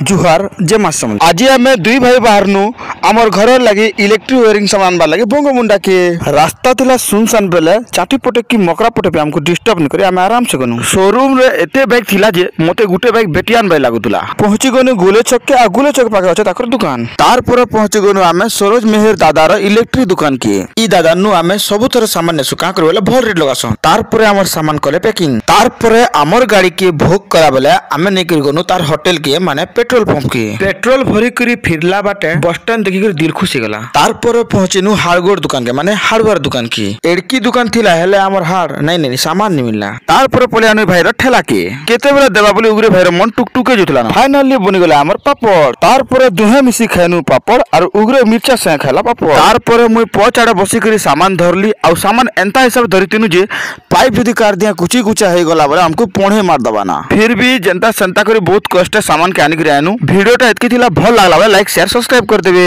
जुहार जे मासम आज आम दुई भाई बाहर आमर घर लगे इलेक्ट्रिक वायरिंग सामान बार लगे बंगमुंडा के रास्ता थिला सुनसान बेले चाटी पटे की मकरा पटे पे हमको डिस्टर्ब नहीं करे आराम से गनु शोरूम रे एते बैग थिला जे मते गुटे बैग बेटियान भाई लागुतला पहुंची गनु गुले छक के गुले छक पाके अछि ताकर दुकान तार पर पहुंची गनु आमे सरोज मेहर दादार इलेक्ट्रिक दुकान के ई दादा नु आमे सब तरह सामान नेसु का करबेला भर रेट लगासो तार पर हमर सामान करे पैकिंग तार पर हमर गाड़ी के भोग करा बेले आमे नै कर गनु तार होटल के माने पेट्रोल पंप के पेट्रोल भरी करी फिरला बाटे बस स्टैंड देखि कर दिल खुशी गला तार पर पहुंचेनु हार्डवेयर दुकान के माने हार्डवेयर दुकान की एड़की दुकान थिला हेले हमर हार नहीं सामान नहीं मिलला तार पर पले आनु भाई र ठेला के केते बेला देबा बोली उगरे भाई र मन टुकटुके जुतला फाइनली बनि गला हमर पापड़ तार पर दुहे मिसी खानु पापड़ और उगरे मिर्चा से खाला पापड़ तार पर मुई पचाड़ा बसी करी सामान धरली और सामान एंता हिसाब धरितिनु जे पाइप जदी काट दिया कुची कुचा हे गला बोले हमको पोणे मार दबाना फिर भी जनता संता करी बहुत कष्ट सामान के आनी कर आनु वीडियोटा एतकी थिला भल लागला लाइक शेयर सब्सक्राइब कर देबे।